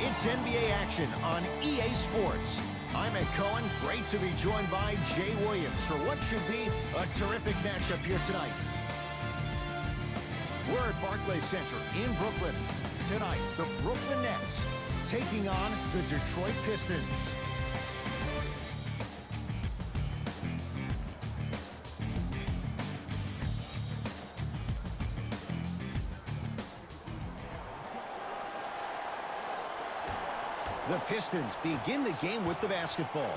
It's NBA action on EA Sports. I'm Ed Cohen. Great to be joined by Jay Williams for what should be a terrific matchup here tonight. We're at Barclays Center in Brooklyn. Tonight, the Brooklyn Nets taking on the Detroit Pistons. The Pistons begin the game with the basketball.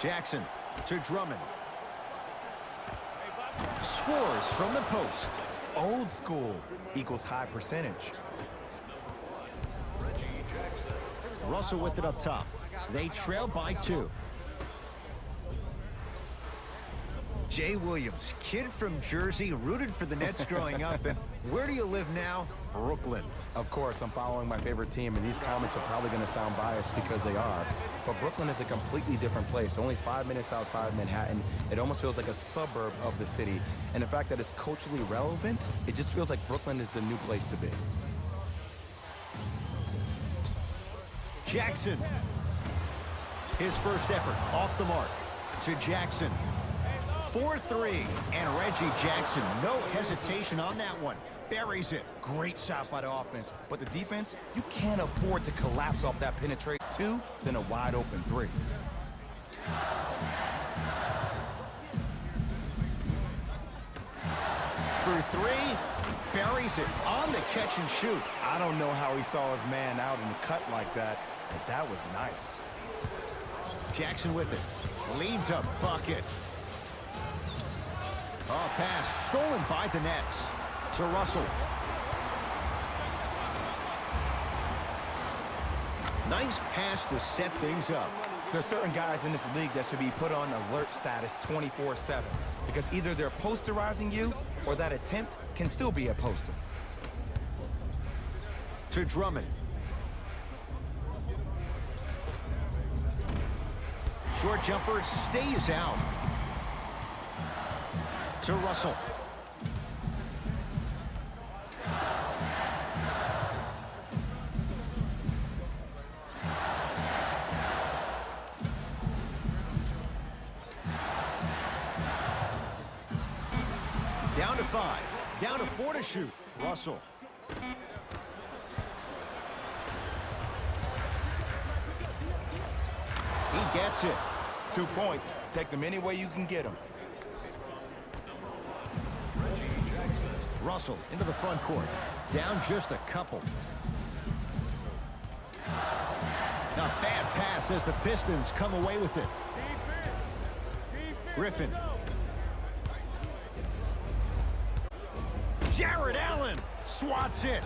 Jackson to Drummond. Scores from the post. Old school equals high percentage. Russell with it up top. They trail by 2. Jay Williams, kid from Jersey, rooted for the Nets growing up. And where do you live now? Brooklyn. Of course, I'm following my favorite team, and these comments are probably going to sound biased because they are. But Brooklyn is a completely different place. Only 5 minutes outside Manhattan. It almost feels like a suburb of the city. And the fact that it's culturally relevant, it just feels like Brooklyn is the new place to be. Jackson. His first effort off the mark to Jackson. 4-3, and Reggie Jackson, no hesitation on that one. Buries it. Great shot by the offense, but the defense, you can't afford to collapse off that penetrate 2, then a wide open 3. For 3, buries it on the catch and shoot. I don't know how he saw his man out in the cut like that, but that was nice. Jackson with it. Leads a bucket. Oh, pass stolen by the Nets to Russell. Nice pass to set things up. There's certain guys in this league that should be put on alert status 24/7 because either they're posterizing you or that attempt can still be a poster. To Drummond. Short jumper stays out. To Russell. Down to 5. Down to 4 to shoot. Russell. He gets it. 2 points. Take them any way you can get them. Russell into the front court. Down just a couple. A bad pass as the Pistons come away with it. Griffin. Jared Allen swats it.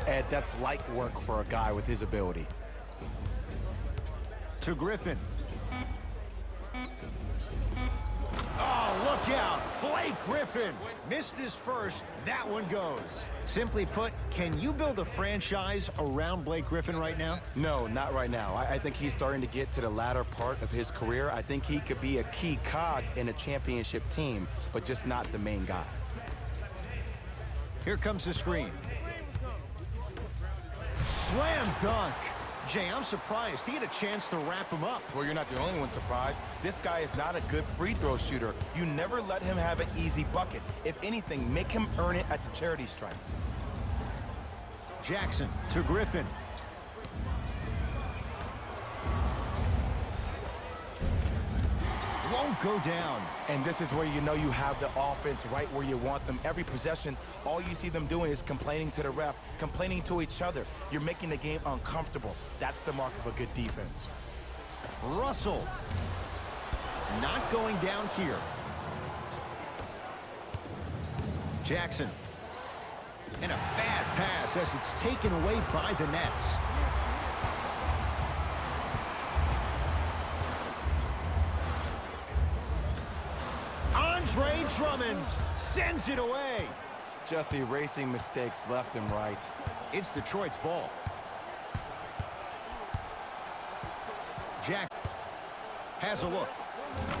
Ed, that's light work for a guy with his ability. To Griffin. Oh, look out. Blake Griffin missed his first. That one goes. Simply put, can you build a franchise around Blake Griffin right now? No, not right now. I think he's starting to get to the latter part of his career. I think he could be a key cog in a championship team, but just not the main guy. Here comes the screen. Slam dunk. Jay, I'm surprised he had a chance to wrap him up. Well, you're not the only one surprised. This guy is not a good free throw shooter. You never let him have an easy bucket. If anything, make him earn it at the charity stripe. Jackson to Griffin. Won't go down. And this is where you know you have the offense right where you want them. Every possession, all you see them doing is complaining to the ref, complaining to each other. You're making the game uncomfortable. That's the mark of a good defense. Russell. Not going down here. Jackson. And a bad pass as it's taken away by the Nets. Andre Drummond sends it away. Just erasing mistakes left and right. It's Detroit's ball. Jack has a look.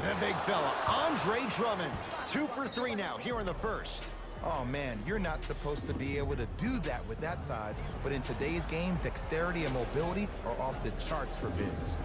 The big fella, Andre Drummond. 2 for 3 now here in the first. Oh, man, you're not supposed to be able to do that with that size, but in today's game, dexterity and mobility are off the charts for bigs.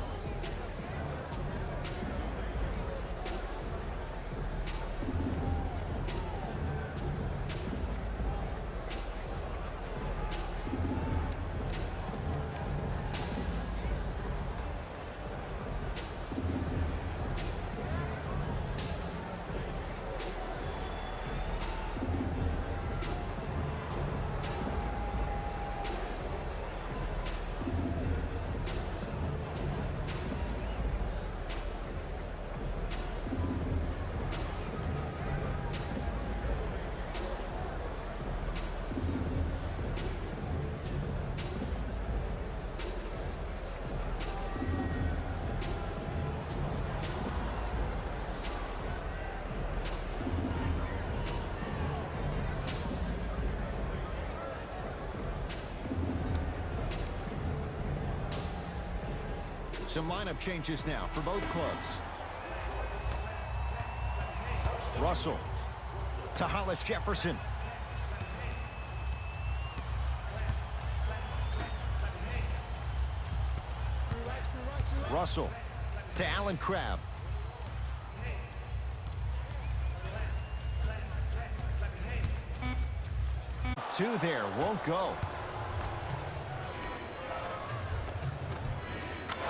Some lineup changes now for both clubs. Russell to Hollis Jefferson. Russell to Allen Crabbe. Two there, won't go.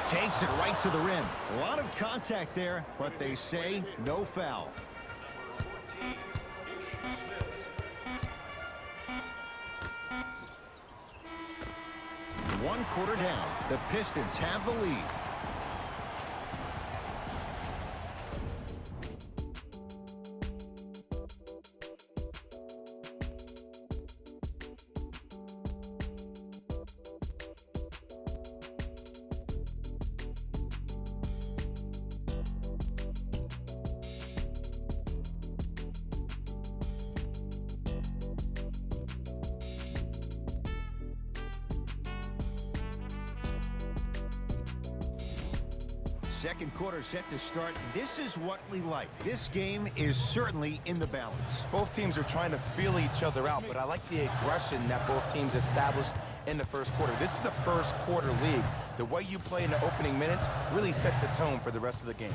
Takes it right to the rim. A lot of contact there, but they say no foul. One quarter down. The Pistons have the lead. Second quarter set to start. This is what we like. This game is certainly in the balance. Both teams are trying to feel each other out, but I like the aggression that both teams established in the first quarter. This is the first quarter league. The way you play in the opening minutes really sets the tone for the rest of the game.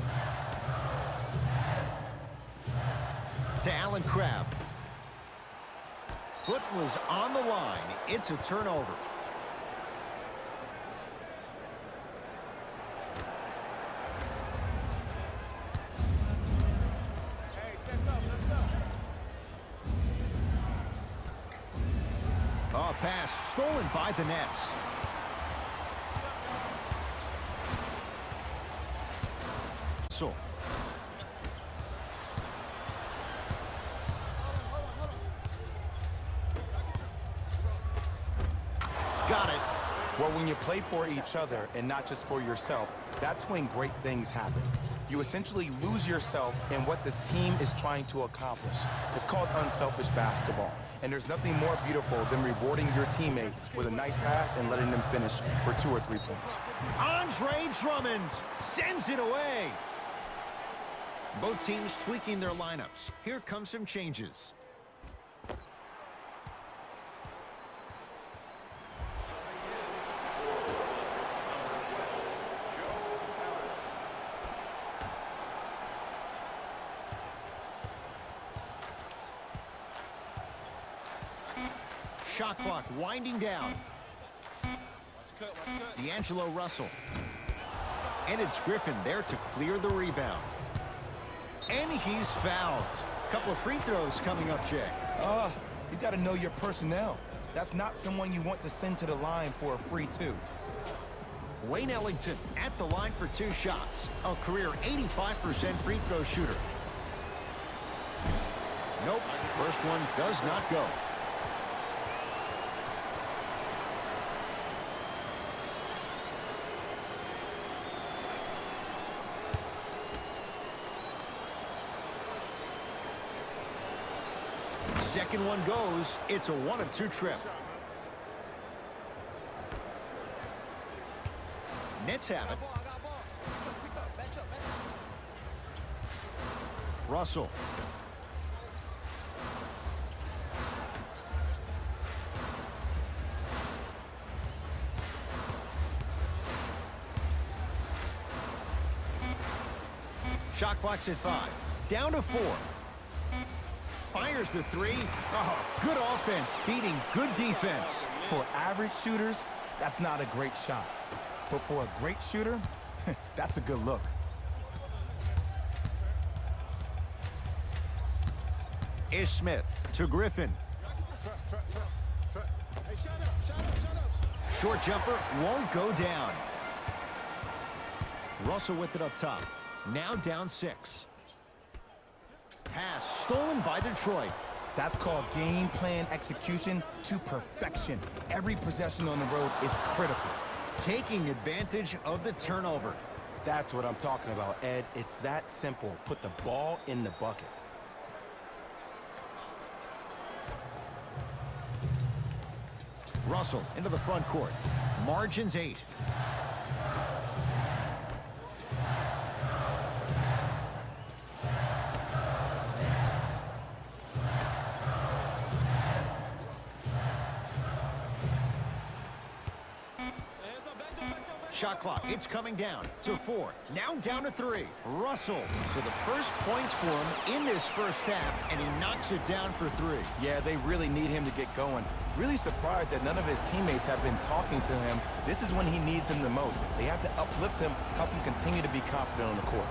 To Allen Crabbe. Foot was on the line. It's a turnover. Oh, pass stolen by the Nets. So. Got it. Well, when you play for each other and not just for yourself, that's when great things happen. You essentially lose yourself in what the team is trying to accomplish. It's called unselfish basketball. And there's nothing more beautiful than rewarding your teammate with a nice pass and letting them finish for 2 or 3 points. Andre Drummond sends it away. Both teams tweaking their lineups. Here come some changes. Shot clock winding down. D'Angelo Russell. And it's Griffin there to clear the rebound. And he's fouled. Couple of free throws coming up, Jay. You got to know your personnel. That's not someone you want to send to the line for a free 2. Wayne Ellington at the line for 2 shots. A career 85% free throw shooter. Nope, first one does not go. Second one goes. It's a 1 of 2 trip. Nets have it. Russell. Shot clock's at 5. Down to 4. Fires the 3. Oh, good offense beating good defense. For average shooters, that's not a great shot. But for a great shooter, that's a good look. Ish Smith to Griffin. Short jumper won't go down. Russell with it up top. Now down 6. Pass stolen by Detroit. That's called game plan execution to perfection. Every possession on the road is critical. Taking advantage of the turnover. That's what I'm talking about, Ed. It's that simple. Put the ball in the bucket. Russell into the front court. Margins 8. Shot clock, it's coming down to 4. Now down to 3. Russell. So the first points for him in this first half, and he knocks it down for 3. Yeah, they really need him to get going. Really surprised that none of his teammates have been talking to him. This is when he needs him the most. They have to uplift him, help him continue to be confident on the court.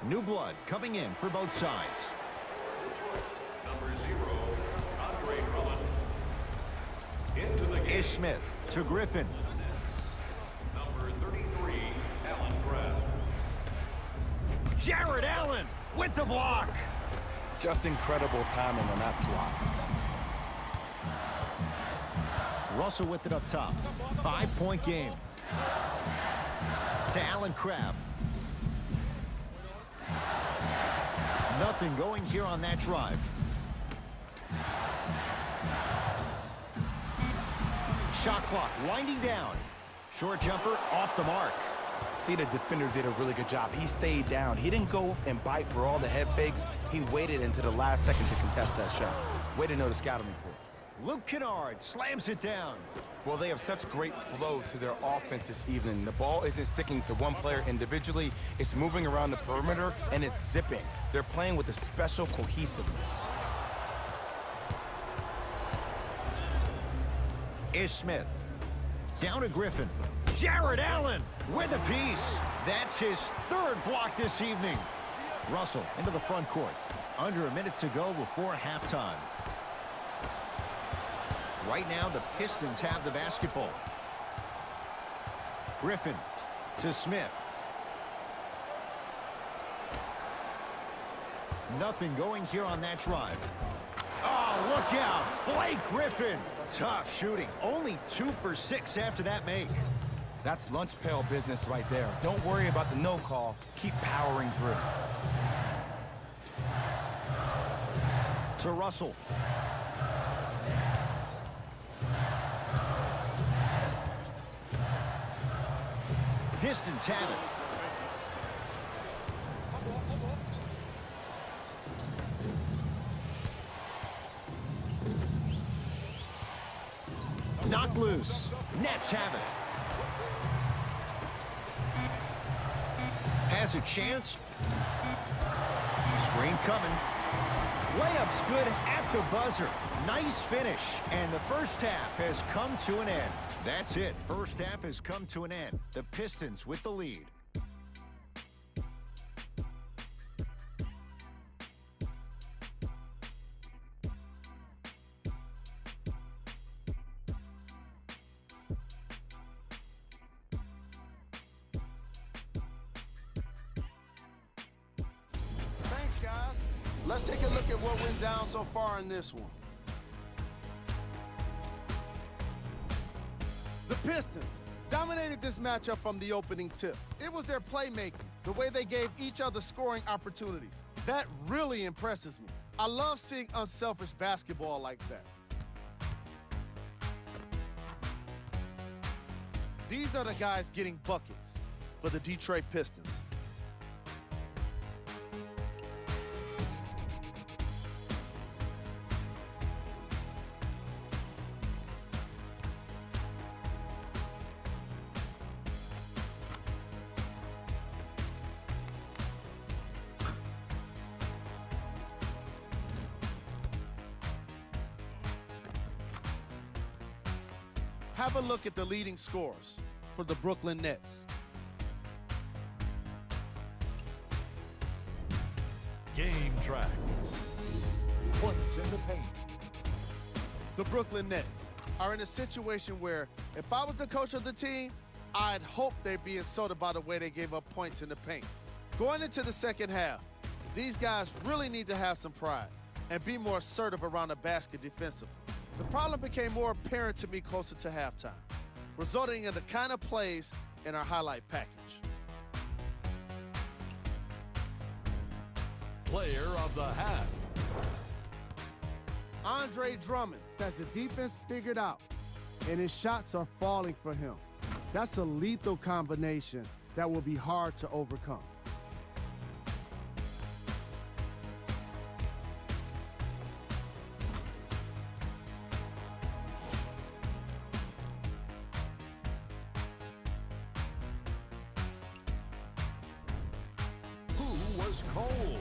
New blood coming in for both sides. Number 0, Andre Drummond. Into the game. Ish Smith to Griffin. Number 33, Alan Crabb. Jared Allen with the block. Just incredible timing on that swat. Russell with it up top. 5-point game. To Alan Crabb. Nothing going here on that drive. Shot clock winding down. Short jumper off the mark. See, the defender did a really good job. He stayed down. He didn't go and bite for all the head fakes. He waited until the last second to contest that shot. Way to know the scouting report. Luke Kennard slams it down. Well, they have such great flow to their offense this evening. The ball isn't sticking to one player individually. It's moving around the perimeter, and it's zipping. They're playing with a special cohesiveness. Ish Smith. Down to Griffin. Jared Allen with a piece. That's his 3rd block this evening. Russell into the front court. Under a minute to go before halftime. Right now, the Pistons have the basketball. Griffin to Smith. Nothing going here on that drive. Oh, look out. Blake Griffin. Tough shooting. Only 2 for 6 after that make. That's lunch pail business right there. Don't worry about the no call. Keep powering through. To Russell. Pistons have it. Knocked loose. Nets have it. Has a chance. Screen coming. Layup's good at the buzzer. Nice finish. And the first half has come to an end. That's it. First half has come to an end. The Pistons with the lead. Thanks, guys. Let's take a look at what went down so far in this one. The Pistons dominated this matchup from the opening tip. It was their playmaking, the way they gave each other scoring opportunities. That really impresses me. I love seeing unselfish basketball like that. These are the guys getting buckets for the Detroit Pistons. Have a look at the leading scorers for the Brooklyn Nets. Game track. Points in the paint. The Brooklyn Nets are in a situation where if I was the coach of the team, I'd hope they'd be insulted by the way they gave up points in the paint. Going into the second half, these guys really need to have some pride and be more assertive around the basket defensively. The problem became more apparent to me closer to halftime, resulting in the kind of plays in our highlight package. Player of the half. Andre Drummond has the defense figured out, and his shots are falling for him. That's a lethal combination that will be hard to overcome. Who was cold?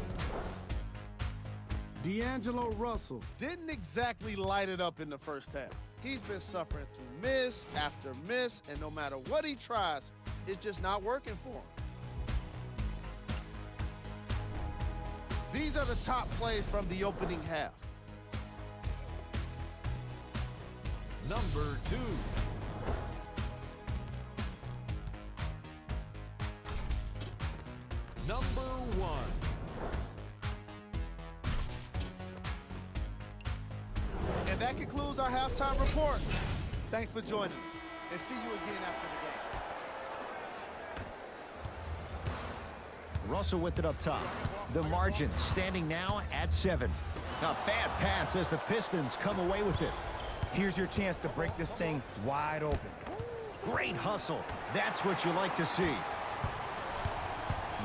D'Angelo Russell didn't exactly light it up in the first half. He's been suffering through miss after miss, and no matter what he tries, it's just not working for him. These are the top plays from the opening half. Number 2. Number 1. And that concludes our halftime report. Thanks for joining us, and see you again after the game. Russell with it up top. The margin standing now at 7. A bad pass as the Pistons come away with it. Here's your chance to break this thing wide open. Great hustle. That's what you like to see.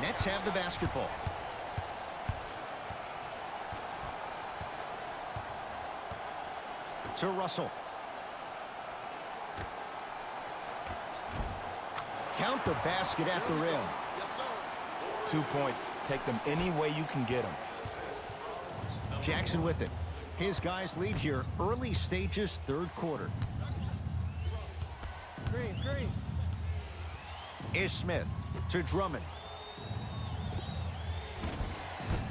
Nets have the basketball. To Russell. Count the basket at the rim. 2 points. Take them any way you can get them. Jackson with it. His guys lead here early stages, third quarter. Green. Ish Smith to Drummond.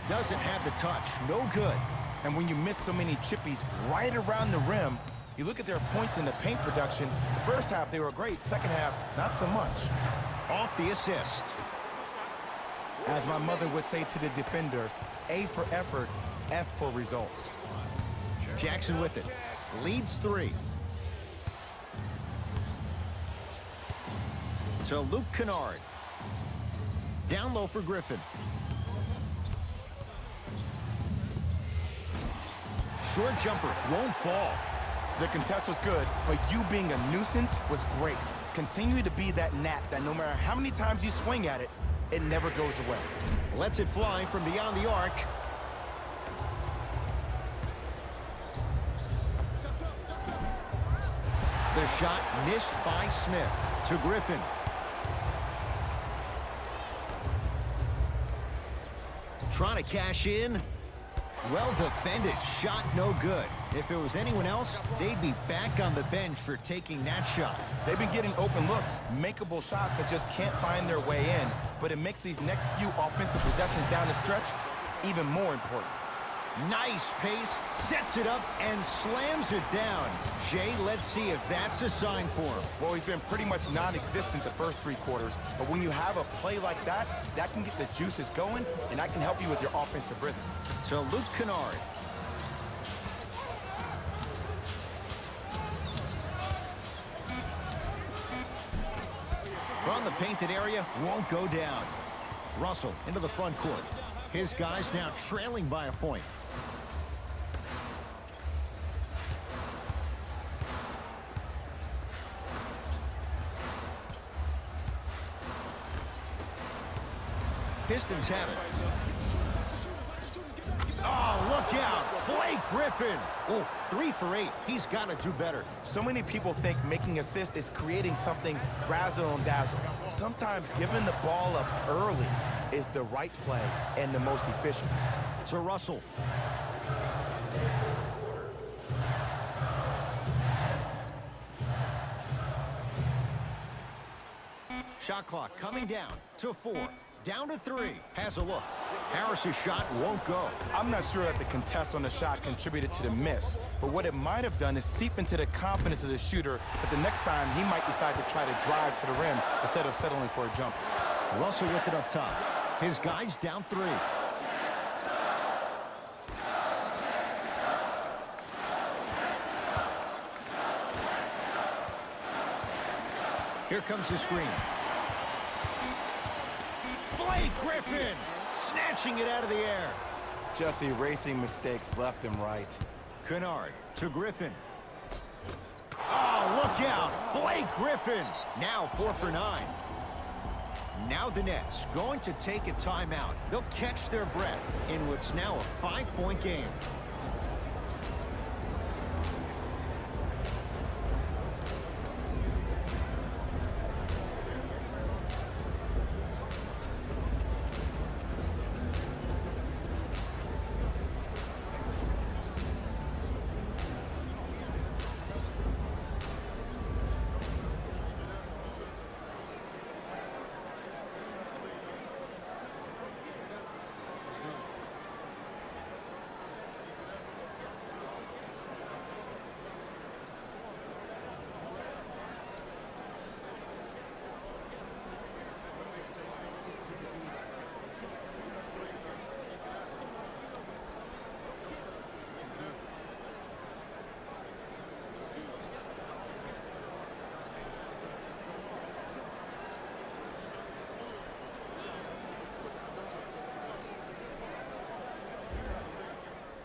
Doesn't have the touch. No good. And when you miss so many chippies right around the rim, you look at their points in the paint production. The first half, they were great. Second half, not so much. Off the assist. As my mother would say to the defender, A for effort, F for results. Jackson with it. Leads 3. To Luke Kennard. Down low for Griffin. Short jumper won't fall. The contest was good, but you being a nuisance was great. Continue to be that gnat that no matter how many times you swing at it, it never goes away. Lets it fly from beyond the arc. The shot missed by Smith. To Griffin. Trying to cash in. Well defended, shot no good. If it was anyone else, they'd be back on the bench for taking that shot. They've been getting open looks, makeable shots that just can't find their way in, but it makes these next few offensive possessions down the stretch even more important. Nice pace, sets it up, and slams it down. Jay, let's see if that's a sign for him. Well, he's been pretty much non-existent the first 3 quarters, but when you have a play like that, that can get the juices going, and that can help you with your offensive rhythm. To Luke Kennard. From the painted area, won't go down. Russell into the front court. His guys now trailing by a point. Pistons have it. Oh, look out. Blake Griffin. Oh, 3 for 8. He's got to do better. So many people think making assists is creating something razzle and dazzle. Sometimes giving the ball up early is the right play and the most efficient. To Russell. Shot clock coming down to 4. Down to 3. Has a look. Harris's shot won't go. I'm not sure that the contest on the shot contributed to the miss, but what it might have done is seep into the confidence of the shooter, but the next time he might decide to try to drive to the rim instead of settling for a jumper. Russell with it up top. His guys down 3. Here comes the screen. Blake Griffin snatching it out of the air. Just erasing mistakes left and right. Kennard to Griffin. Oh, look out. Blake Griffin. Now 4 for 9. Now the Nets going to take a timeout. They'll catch their breath in what's now a 5-point game.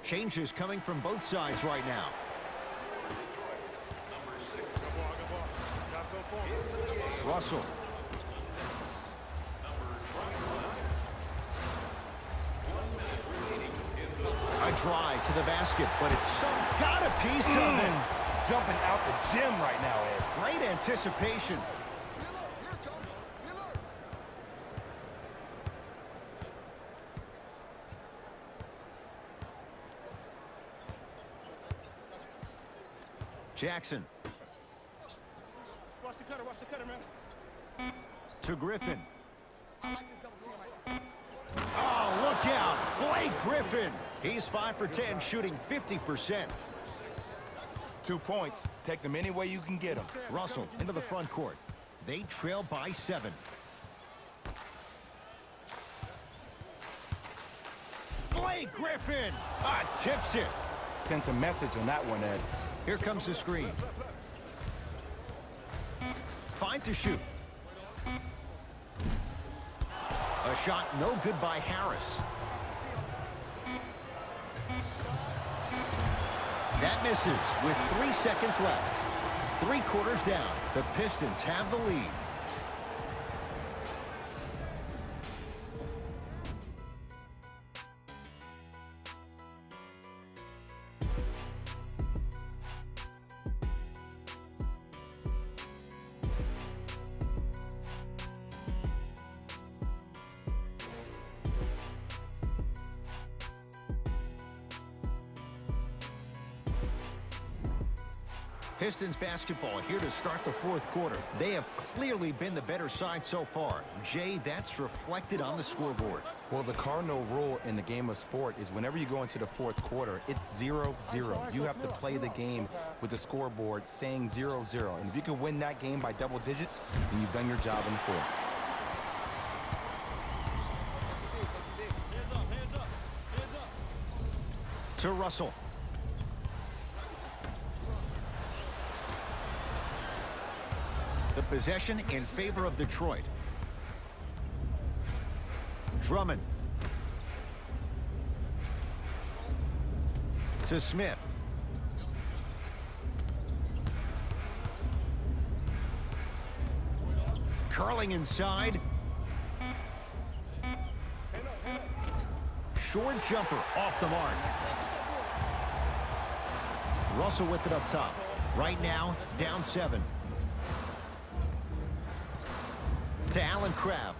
Changes coming from both sides right now. Russell. A drive to the basket, but it's got a piece of it. Jumping out the gym right now, Ed. Great anticipation. Jackson. Watch the cutter, man. To Griffin. Oh, look out. Blake Griffin. He's 5 for 10, shooting 50%. 2 points. Take them any way you can get them. Russell into the front court. They trail by 7. Blake Griffin. Tips it. Sent a message on that one, Ed. Here comes the screen. Fine to shoot. A shot no good by Harris. That misses with 3 seconds left. 3 quarters down. The Pistons have the lead. Pistons basketball here to start the fourth quarter. They have clearly been the better side so far. Jay, that's reflected on the scoreboard. Well, the cardinal rule in the game of sport is whenever you go into the fourth quarter, it's 0-0. You have to play the game with the scoreboard saying 0-0. And if you can win that game by double digits, then you've done your job in the fourth. To Russell. The possession in favor of Detroit. Drummond. To Smith. Curling inside. Short jumper off the mark. Russell with it up top. Right now, down 7. To Allen Crabbe.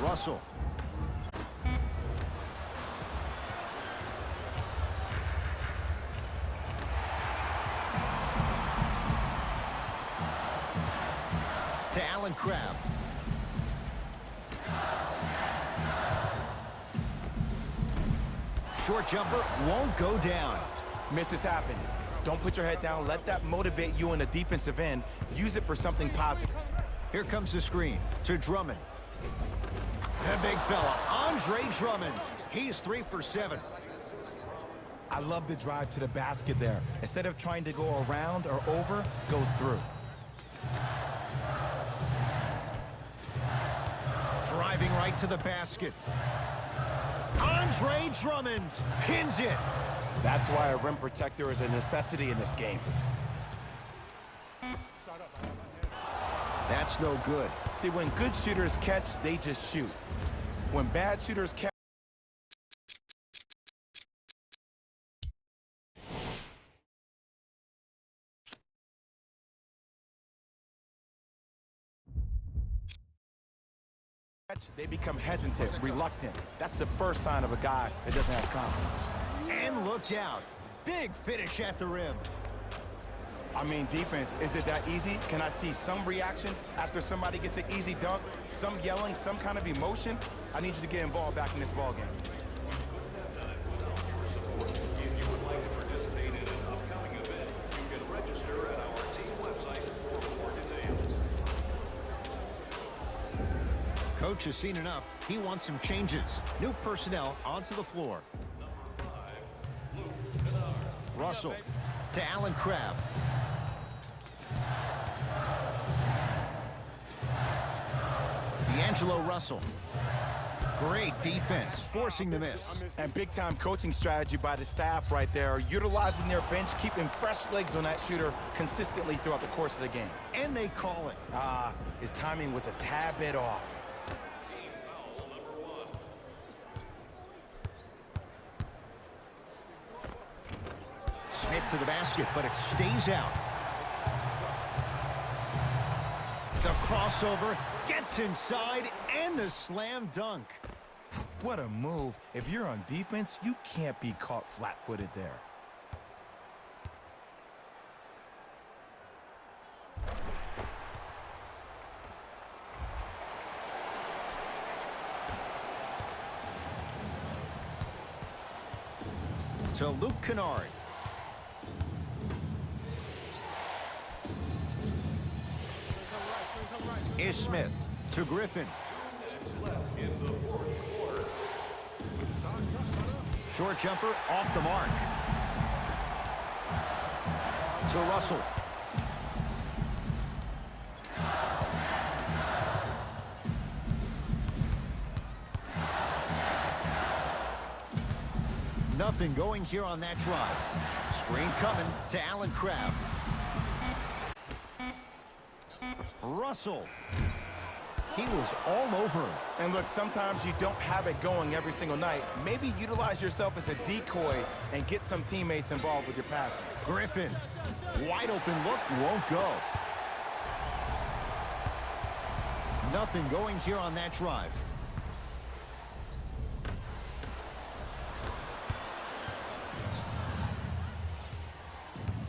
Russell. To Allen Crabbe. Short jumper won't go down. Misses happen. Don't put your head down. Let that motivate you in the defensive end. Use it for something positive. Here comes the screen to Drummond. The big fella, Andre Drummond. He's 3 for 7. I love the drive to the basket there. Instead of trying to go around or over, go through. Driving right to the basket. Andre Drummond pins it. That's why a rim protector is a necessity in this game. That's no good. See, when good shooters catch, they just shoot. When bad shooters catch, they become hesitant, reluctant. That's the first sign of a guy that doesn't have confidence. And look out. Big finish at the rim. I mean, defense, is it that easy? Can I see some reaction after somebody gets an easy dunk? Some yelling, some kind of emotion? I need you to get involved back in this ballgame. If you would like to participate in an upcoming event, you can register at our team website for more details. Coach has seen enough. He wants some changes. New personnel onto the floor. Russell to Allen Crabbe. D'Angelo Russell. Great defense, forcing the miss. And big-time coaching strategy by the staff right there, utilizing their bench, keeping fresh legs on that shooter consistently throughout the course of the game. And they call it. His timing was a tad bit off. Smith to the basket, but it stays out. The crossover gets inside, and the slam dunk. What a move. If you're on defense, you can't be caught flat-footed there. To Luke Kennard. Ish Smith to Griffin. Short jumper off the mark. To Russell. Nothing going here on that drive. Screen coming to Allen Crabbe. Russell. He was all over him. And look, sometimes you don't have it going every single night. Maybe utilize yourself as a decoy and get some teammates involved with your passing. Griffin. Wide open look, won't go. Nothing going here on that drive.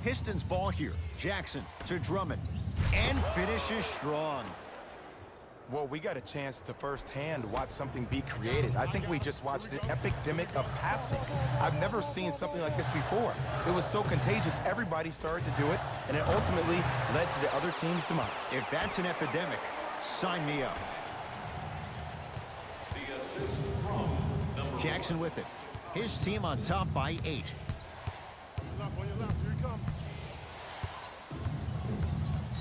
Pistons ball here. Jackson to Drummond. And finishes strong. Well, we got a chance to firsthand watch something be created. I think we just watched the epidemic of passing. I've never seen something like this before. It was so contagious, everybody started to do it, and it ultimately led to the other team's demise. If that's an epidemic, sign me up. The assist from number Jackson with it. His team on top by 8. On your left, here he comes.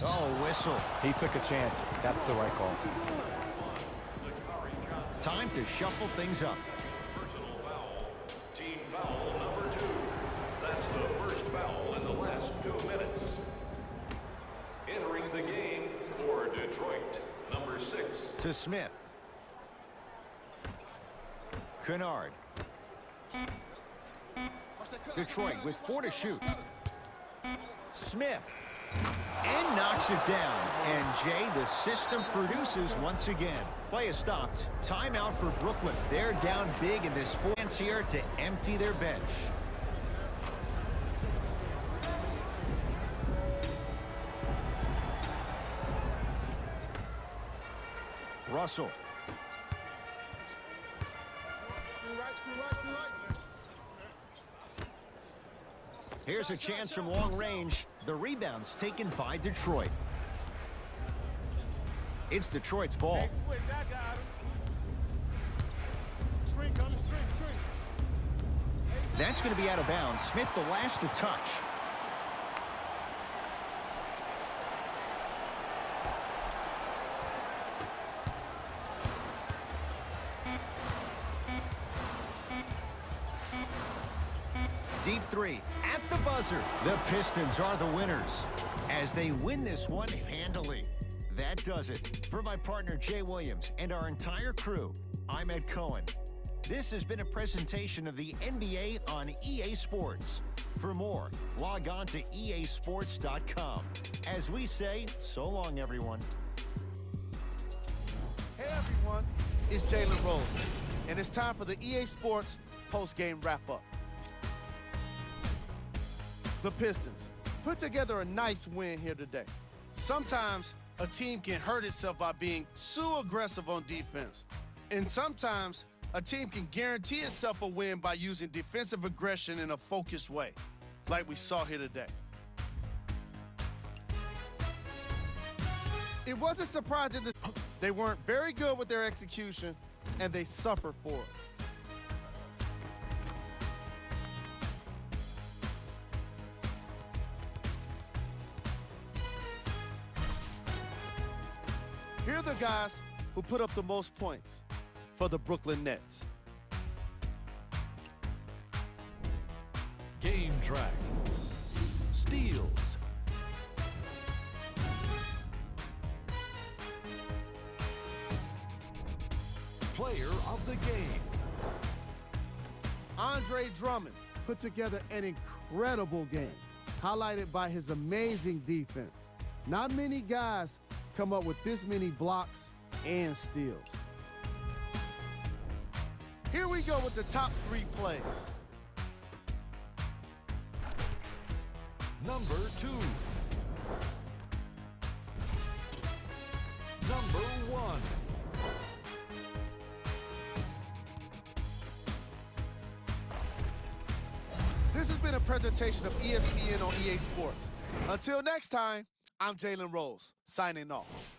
Oh, whistle. He took a chance. That's the right call. Time to shuffle things up. personal foul. Team foul number 2. That's the first foul in the last 2 minutes. Entering the game for Detroit, number 6. To Smith. Kennard. Detroit with 4 to shoot. Smith. And knocks it down. And Jay, the system produces once again. Play is stopped. Timeout for Brooklyn. They're down big in this 4 minutes here to empty their bench. Russell. Screw right. Here's a chance from long range. The rebound's taken by Detroit. It's Detroit's ball. Hey, switch, I got him. Screen coming, screen. That's going to be out of bounds. Smith the last to touch. Deep 3 at the buzzer. The Pistons are the winners as they win this one handily. That does it. For my partner Jay Williams and our entire crew, I'm Ed Cohen. This has been a presentation of the NBA on EA Sports. For more, log on to easports.com. As we say, so long, everyone. Hey everyone, it's Jalen Rose, and it's time for the EA Sports post-game wrap-up. The Pistons put together a nice win here today. Sometimes a team can hurt itself by being too aggressive on defense, and sometimes a team can guarantee itself a win by using defensive aggression in a focused way, like we saw here today. It wasn't surprising that they weren't very good with their execution, and they suffered for it. Here are the guys who put up the most points for the Brooklyn Nets. Game track. Steals. Player of the game. Andre Drummond put together an incredible game, highlighted by his amazing defense. Not many guys come up with this many blocks and steals. Here we go with the top 3 plays. Number 2. Number 1. This has been a presentation of ESPN on EA Sports. Until next time, I'm Jalen Rose, signing off.